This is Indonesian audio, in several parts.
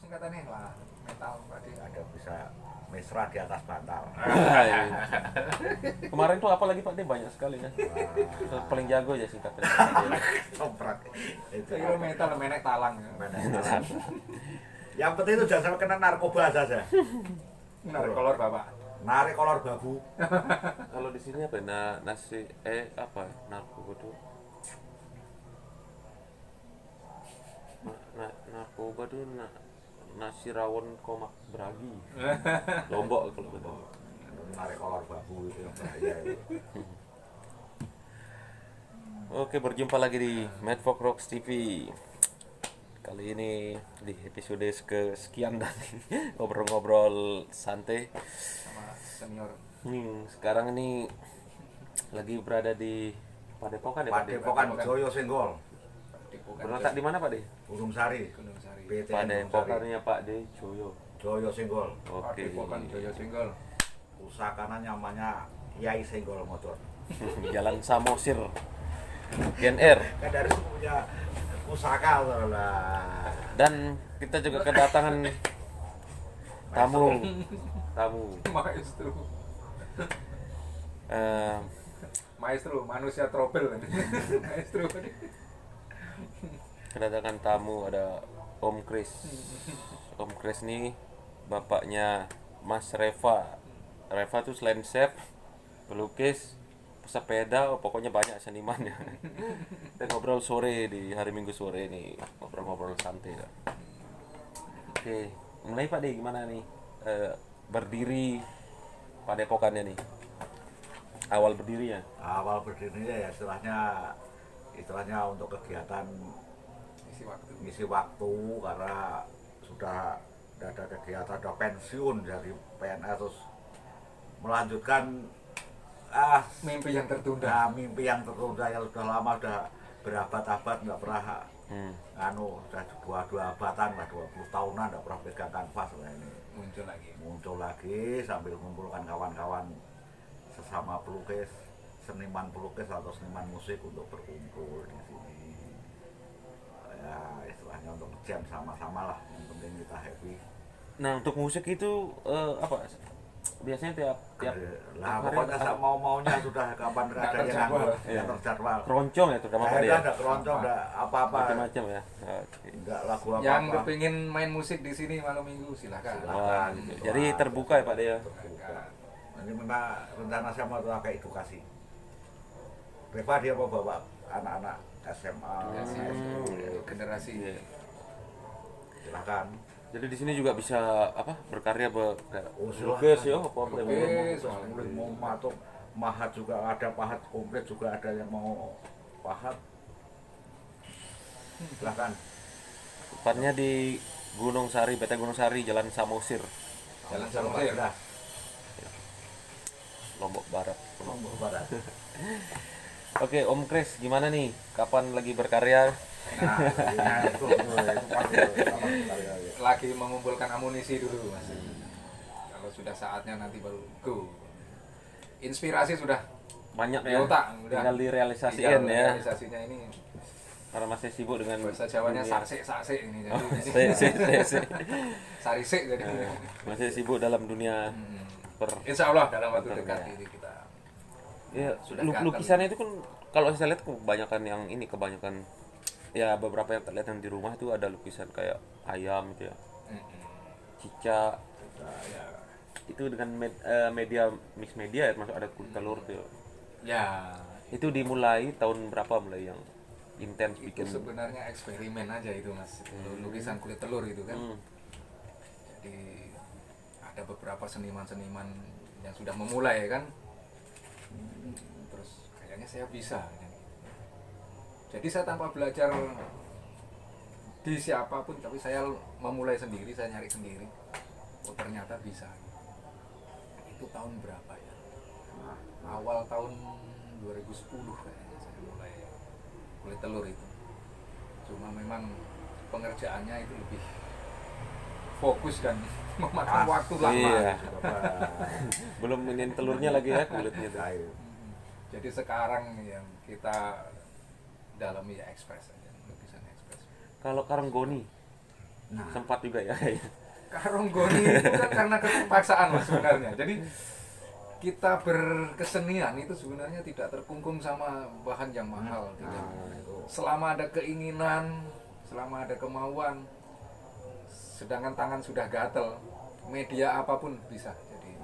singkatannya lah metal tadi. Ada bisa mesra di atas bantal. Kemarin tuh apa lagi Pak D, banyak sekali ya. Terus paling jago aja singkatnya. Toprak. Itu Itu metal menek talang. Yang penting itu jangan sampai kena narkoba saja. Narik kolor bapak. Narik kolor babu. Kalau di sini apa? Nasi apa? Narkoba tuh. Narkoba tuh nasi rawon komak beragi. Lombok kalau betul. Narik kolor babu itu yang bahaya itu. Oke, berjumpa lagi di Madfolk Rocks TV. Kali ini di episode kesekian dari ngobrol-ngobrol santai Sama senior. Sekarang ini lagi berada di Padepokan ya Pak D? Padepokan Joyo Senggol. Berletak di mana Pak D? Gunung Sari. Gunung Sari. PT Gunung Sari. Padepokannya Pak D Joyo. Joyo Senggol. Oke. Padepokan Joyo Senggol. Usahakan namanya Yai Senggol Motor. Jalan Samosir. GNR. Kan dari punya pusaka lah. Dan kita juga kedatangan tamu. Maestro. Eh, Maestro manusia trouble. Maestro. kedatangan tamu ada Om Kris. Om Kris nih bapaknya Mas Reva. Reva tuh selain chef, pelukis, pesepeda, pokoknya banyak senimannya. Kita ngobrol sore di hari Minggu sore nih, ngobrol-ngobrol santai lah. Oke, mulai Pak D, gimana nih berdiri Padepokannya nih? Awal berdirinya? Awal berdirinya ya istilahnya untuk kegiatan ngisi waktu karena sudah ada kegiatan, ada pensiun dari PNS, terus melanjutkan Mimpi yang tertunda. mimpi yang tertunda yang sudah lama, sudah berabad-abad nggak pernah sudah dua abatan lah, 20 tahunan nggak pernah pegang kanvas lah ini. Muncul lagi sambil mengumpulkan kawan-kawan sesama pelukis, seniman pelukis atau seniman musik untuk berkumpul di sini. Ya istilahnya untuk jam sama-sama lah, yang penting kita happy. Nah, untuk musik itu apa? Biasanya tiap lah pokoknya mau-maunya sudah kapan ada yang terjadwal. keroncong ya terutama Pak D ya? Ada keroncong, ada apa-apa. Macam-macam ya. Oke. Enggak lagu apa-apa. Yang kepingin main musik di sini malam minggu silakan. Wah, jadi terbuka ya Pak D ya? Terbuka. Ini memang rencana saya mau pakai edukasi. Reva dia mau bawa anak-anak SMA, Generasi. Iya. silakan. Jadi di sini juga bisa apa? Berkarya silakan. lukis ya, apa Mau matuk mahat juga ada, pahat komplit juga ada yang mau pahat. Silakan. Tepatnya di Gunung Sari, PT Gunung Sari, Jalan Samosir, Jalan Samosir. Lombok Barat. Lombok Barat. Oke, Om Kris, gimana nih? Kapan lagi berkarya? Nah, itu Lagi mengumpulkan amunisi dulu Mas. Kalau sudah saatnya nanti baru go. Inspirasi sudah Banyak di ya, otak, udah. tinggal direalisasikan ya. Realisasinya ini Karena masih sibuk dengan bahasa Jawanya dunia. saksik ini jadi. Se. Sarisik jadi. Masih sibuk dalam dunia Insya Allah dalam waktu Betul, dekat ya. ini kita Ya, Sudah lukisannya itu kan kalau saya lihat kebanyakan yang ini, kebanyakan ya beberapa yang terlihat yang di rumah itu ada lukisan kayak ayam gitu ya, cicak, ya, itu dengan media mix media ya, termasuk ada kulit telur tuh. ya Itu dimulai tahun berapa mulai yang intens itu bikin? sebenarnya eksperimen aja itu Mas. Lukisan kulit telur itu kan. Jadi ada beberapa seniman-seniman yang sudah memulai kan. Terus kayaknya saya bisa kan. Jadi saya tanpa belajar di siapapun, tapi saya memulai sendiri, saya nyari sendiri. Oh ternyata bisa. Itu tahun berapa ya? Awal tahun 2010 kayaknya saya mulai kulit telur itu. Cuma memang pengerjaannya itu lebih fokus dan memakan waktu lama. Iya. Belum ini telurnya lagi ya, kulitnya tuh. Jadi sekarang yang kita dalami ya ekspres aja, lukisan ekspres. Kalau Karanggoni Nah. sempat juga ya kayaknya. Karonggoni itu kan karena keterpaksaan mas sebenarnya. Jadi kita berkesenian itu sebenarnya tidak terkungkung sama bahan yang mahal. Tidak. Selama ada keinginan, selama ada kemauan, sedangkan tangan sudah gatel, media apapun bisa. Jadi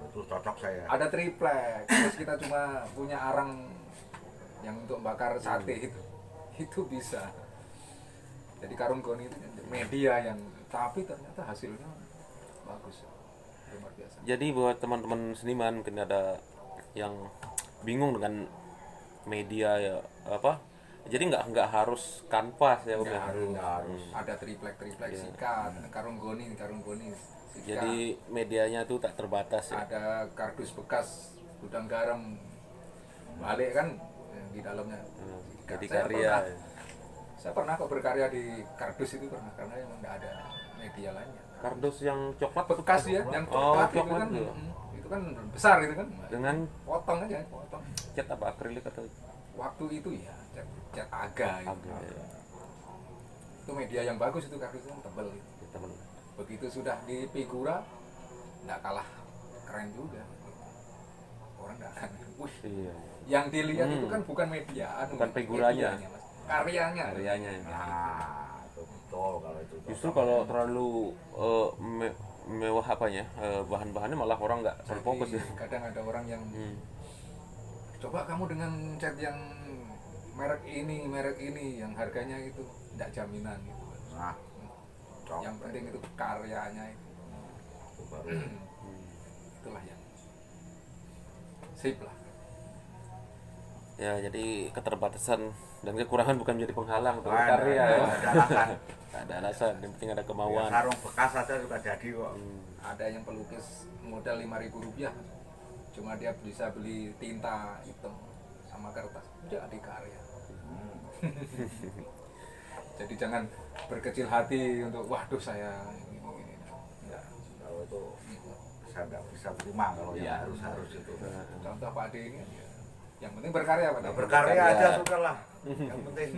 Itu cocok saya. ada triplek, terus kita cuma punya arang yang untuk bakar sate itu bisa. Jadi karonggoni itu media yang, tapi ternyata hasilnya bagus, luar biasa. Jadi buat teman-teman seniman mungkin ada yang bingung dengan media ya apa, jadi nggak harus kanvas ya Om ya. Nggak harus. Ada triplek sikat, karonggoni sikat. Jadi medianya tuh tak terbatas ya. Ada kardus bekas gudang garam balik kan yang di dalamnya. Jadi Saya karya. Saya pernah kok berkarya di kardus itu pernah, karena emang nggak ada media lainnya. Kardus yang coklat Bekas ya, yang Oh, coklat, itu coklat kan, juga. itu kan besar itu kan. dengan Potong aja, potong. cat apa akrilik atau Waktu itu ya cat aga itu. agak ya. Itu media yang bagus itu, kardus kan tebel itu. Teman. Begitu sudah di figura nggak kalah keren juga. Orang nggak akan, wih, Iya. yang dilihat itu kan bukan media, Bukan figuranya. medianya, Mas. Karyanya. Karyanya ya. Nah, itu betul kalau itu. Justru kalau terlalu mewah apanya, bahan-bahannya malah orang nggak Jadi, terfokus ya. kadang ada orang yang coba kamu dengan cat yang merek ini yang harganya itu tidak jaminan gitu. Nah, cocok. Yang penting itu karyanya itu. Itu baru. Itulah yang sip lah. Ya jadi keterbatasan dan kekurangan bukan menjadi penghalang untuk Wah, berkarya ya. ada alasan. Nggak ada alasan, yang penting ada Ya, kemauan. sarung bekas saja sudah jadi kok. Ada yang pelukis modal Rp5.000, cuma dia bisa beli tinta hitam sama kertas, jadi karya. Jadi jangan berkecil hati untuk waduh saya gini. Enggak. Kalau itu saya nggak bisa terima kalau Iya. yang harus itu. Contoh Pak Ade ini ya, yang penting berkarya Pak Ade. Nah, berkarya Berkarya. aja sudah lah. Yang penting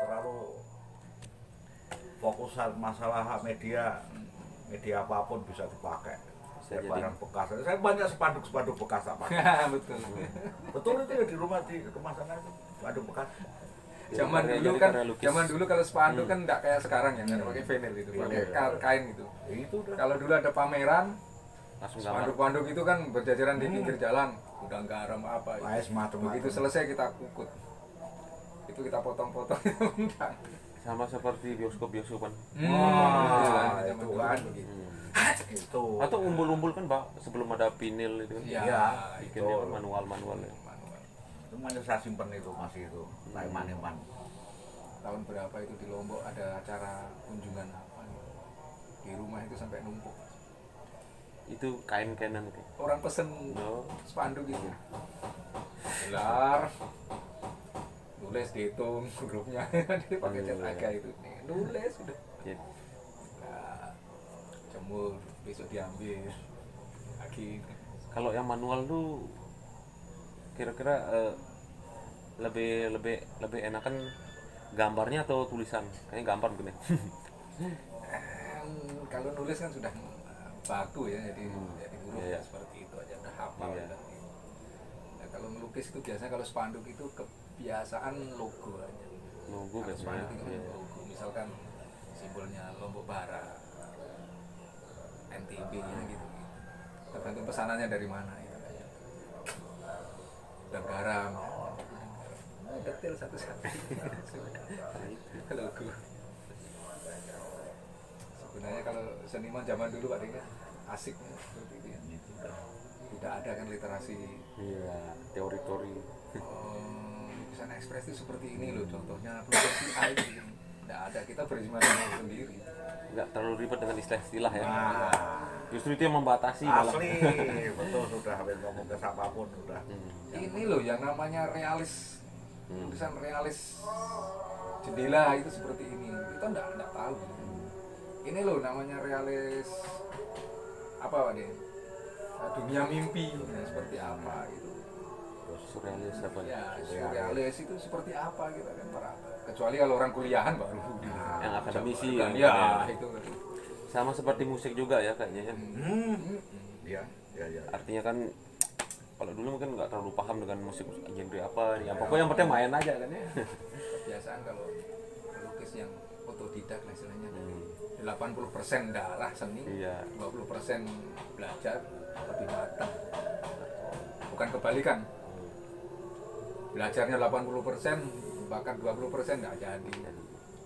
terlalu fokusan masalah media apapun bisa dipakai. Bisa jadi. Barang bekas. Saya banyak spanduk bekas tak pakai. Betul. Betul itu ya di rumah sana itu spanduk bekas. Zaman Karya- dulu jadi kan, karya lukis. zaman dulu kalau spanduk kan enggak kayak sekarang ya, nggak pakai vinyl gitu, Iya, pakai iya. kain gitu. Ya, itu udah. Kalau dulu ada pameran, Langsung gambar. spanduk-spanduk itu kan berjajaran di pinggir jalan, gudang garam apa. Wah, macam-macam. Begitu selesai kita kukut, itu kita potong-potong itu bintang. Sama seperti bioskop-bioskopan. Wah, Zaman itu dulu kan. begitu. Itu. Atau umbul-umbul kan Pak, sebelum ada vinil itu kan. Iya, Bikinnya itu. kan manual-manual ya. manual. Itu masih saya simpen itu masih itu. Taiman. Tahun berapa itu di Lombok ada acara kunjungan apa gitu. Di rumah itu sampai numpuk. Itu kain-kainan itu. Orang pesen Oh. spanduk itu. Gelar, nulis dihitung grupnya, dia pakai cat aga itu. Nih, nulis udah. Ya. Nah, jemur, besok diambil lagi. Kalau yang manual tuh kira-kira lebih enakan gambarnya atau tulisan? Kayaknya gambar mungkin ya. Kalau nulis kan sudah baku ya, jadi huruf Iya. seperti itu aja udah hafal. Iya. Udah. Nah, kalau melukis itu biasanya kalau spanduk itu kebiasaan logo aja. Logo Kalau biasanya. spanduk itu kan Iya. logo, misalkan simbolnya Lombok Barat, NTB nya gitu. Tergantung pesanannya dari mana itu aja. Dan garam, detail satu-satu. Logo. Sebenarnya kalau seniman zaman dulu Pak Dika asik seperti itu ya. Tidak ada kan literasi Iya, teori-teori. lukisan ekspresi seperti ini loh, contohnya pelukis si A ini. Tidak ada, kita berimajinasi sendiri. Nggak terlalu ribet dengan istilah-istilah ya. Nah, Justru itu yang membatasi malah. asli betul sudah habis ngomong ke siapapun sudah. Ini loh yang namanya realis, tulisan realis jendela itu seperti ini. Kita enggak tahu. Ini loh namanya realis apa Pak Den? Dunia mimpi seperti apa itu. terus Surrealis apa ya? Ya, surrealis itu seperti apa kita kan para, kecuali kalau orang kuliahan baru Yang akademisi kan, ya. ya itu Sama seperti musik juga ya kayaknya ya. ya ya Artinya kan kalau dulu mungkin nggak terlalu paham dengan musik genre apa, yang pokoknya yang penting main aja kan ya. kebiasaan kalau pelukis yang otodidak lah istilahnya. 80% darah seni, Iya. 20% belajar lebih matang. Bukan kebalikan. Belajarnya 80%, bahkan 20% nggak jadi.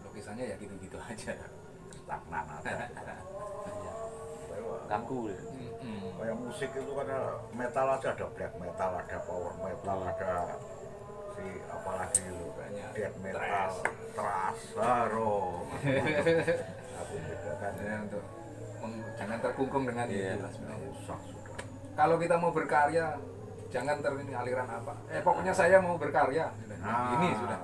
Lukisannya ya gitu-gitu aja. stagnan aja. Kaku ya. Kayak musik itu kan metal aja ada black metal, ada power metal, ada si apalagi itu Banyak. death metal, Thrash. thrash, haro. Aku bedakan Ya, untuk jangan terkungkung dengan Iya. itu lah sebenarnya. rusak sudah. Kalau kita mau berkarya, jangan ini aliran apa. Pokoknya saya mau berkarya. Ini sudah.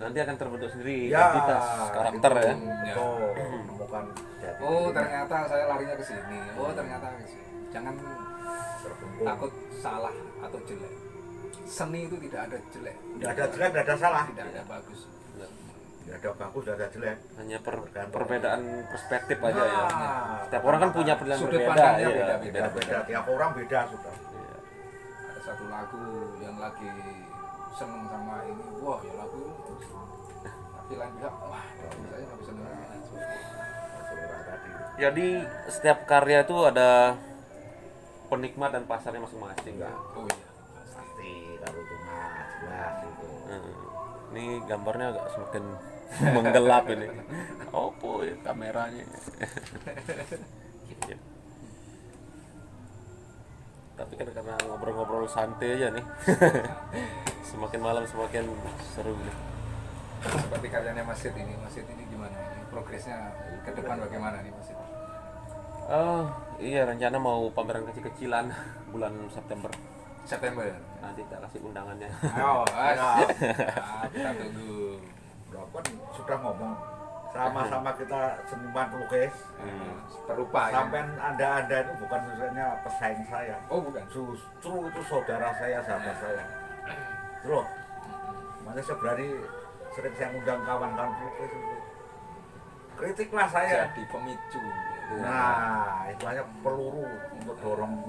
Nanti akan terbentuk sendiri Ya, identitas karakter itu, ya. betul. Menemukan jati Oh, diri. ternyata saya larinya ke sini. Oh, ternyata ke sini. Jangan Terkungkung. takut salah atau jelek. Seni itu tidak ada jelek, Tidak ada jelek, tidak ada salah. tidak ada bagus. Tidak ada bagus, tidak ada jelek. Hanya Tergantung. perbedaan perspektif aja ya. Nah, Setiap orang kan punya penilaian Sudut berbeda pandangnya ya. beda-beda. beda-beda. Tiap orang beda sudah. Iya. Ada satu lagu yang lagi seneng sama ini, wah ya lagu itu. Tapi lain pihak, wah saya nggak bisa dengar. Selera tadi. Jadi setiap karya itu ada penikmat dan pasarnya masing-masing ya. Oh iya. Pasti kalau itu mah jelas itu. Ini gambarnya agak semakin menggelap ini. Oh ya kameranya. Iya. Tapi kan karena ngobrol-ngobrol santai aja nih. Semakin malam semakin seru nih. Seperti karyanya Mas Sid ini gimana? Ini progresnya ke depan bagaimana nih Mas Sid? Oh iya, rencana mau pameran kecil-kecilan bulan September. September. Nanti kita kasih undangannya. Ayo, Ya. kita tunggu. Udah kan sudah ngomong sama-sama kita seniman pelukis. Perupa ya. Sampai anda itu bukan misalnya pesaing saya. Oh bukan. Justru itu saudara saya, sahabat saya. Loh, makanya saya berani sering saya undang kawan-kawan pelukis itu. Kritiklah saya. Jadi pemicu. Nah, itu hanya peluru untuk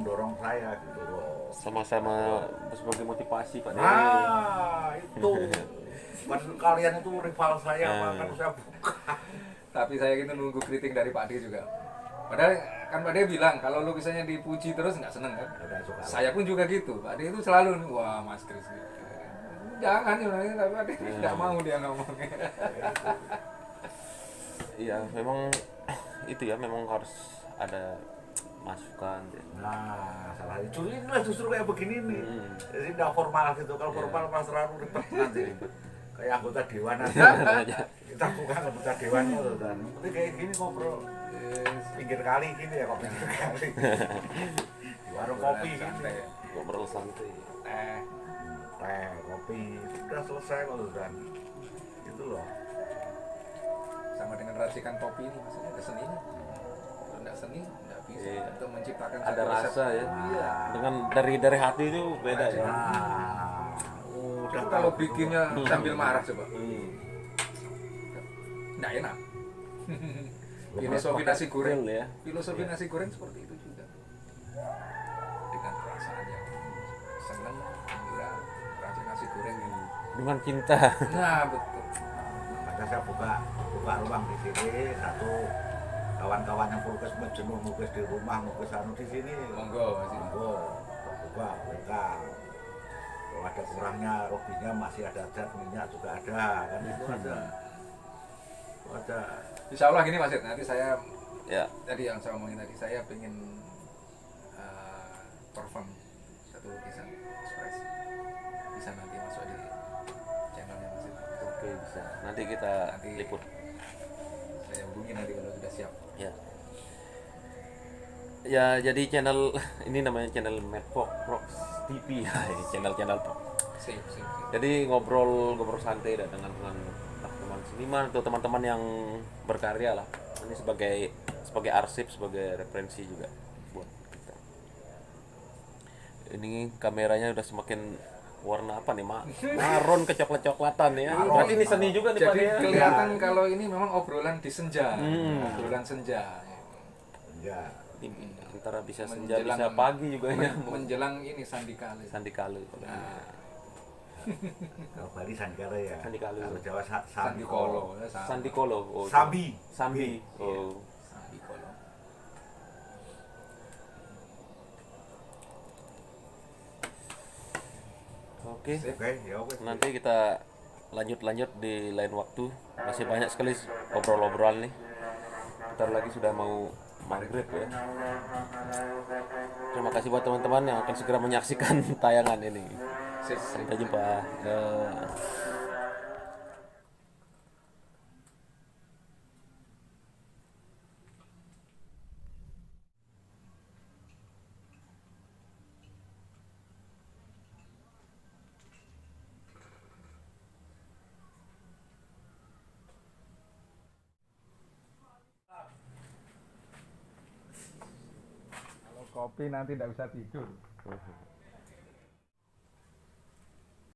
dorong saya gitu loh. Sama-sama sebagai motivasi Pak Dewi. Itu kan kalian itu rival saya, kan saya bukan. Tapi saya gitu nunggu kritik dari Pak D juga. Padahal kan Pak D bilang kalau lukisannya dipuji terus nggak seneng kan. Ada suka. Saya pun juga gitu. Pak D itu selalu nih, wah Mas Kris gitu. Jangan ya, tapi Pak D tidak mau dia ngomongnya. Iya, memang itu ya, memang harus ada masukan. Nah, salah itu inilah justru kayak begini nih. Jadi tidak formal gitu. Kalau formal pas terlalu ribet nanti. Kayak anggota dewan aja. Kita bukan anggota dewan itu kan. Tapi kayak gini ngobrol pinggir kali gini ya, kok pinggir kali. Di warung kopi Santai gini. ya. Ngobrol santai. Teh, kopi, sudah selesai kalau kan. Itu loh. Sama dengan racikan kopi ini maksudnya ada seninya. Kalau nggak seni nggak bisa Iya. untuk menciptakan Ada satu resep. rasa ya. Iya. Dengan dari hati itu beda ya. Nah, udah Itu kalau bikinnya Hmm. sambil marah coba. Hmm. Nggak enak. Filosofi nasi goreng. Real ya. Filosofi nasi goreng seperti itu juga. Dengan perasaan yang senang, gembira, racik nasi goreng ini. Dengan cinta. Nah betul. Maka saya buka ruang di sini, satu kawan-kawan yang pelukis jenuh melukis di rumah, melukis anu di sini. Monggo Mas. Monggo, buka, welcome. Kalau ada kurangnya, robinya masih ada cat, minyak juga ada, kan itu ada. Itu ada. Insya Allah gini Mas, nanti saya Ya. tadi yang saya omongin tadi, saya pengen perform satu lukisan ekspresi, bisa nanti masuk di channelnya Mas. Oke, bisa. Nanti kita Nanti- liput. Saya hubungi nanti kalau sudah siap. Ya. Ya, jadi channel ini namanya channel Madfox Rocks TV ya, channel Sip. Jadi ngobrol santai dan dengan teman seniman atau teman-teman yang berkarya lah. Ini sebagai arsip, sebagai referensi juga buat kita. Ini kameranya udah semakin warna apa nih, marun kecoklat-coklatan ya. Berarti ini seni juga nih Pak Jadi ya. kelihatan kalau ini memang obrolan di senja, obrolan senja. Ya. Antara bisa senja Menjelang- bisa pagi juga ya. Menjelang ini sandi kali. Sandikalu. Kalau Bali Sandikala ya. Sandikalu. Kalau Jawa Sandi Kolo. Sandikolo. Oh, Sambi. Sambi. Oh. Sandi Kolo. Oke. Oke, ya oke. Nanti kita lanjut di lain waktu. Masih banyak sekali obrol-obrolan nih. Bentar lagi sudah mau maghrib ya. Terima kasih buat teman-teman yang akan segera menyaksikan tayangan ini. Sampai jumpa. Kalau kopi nanti tidak bisa tidur.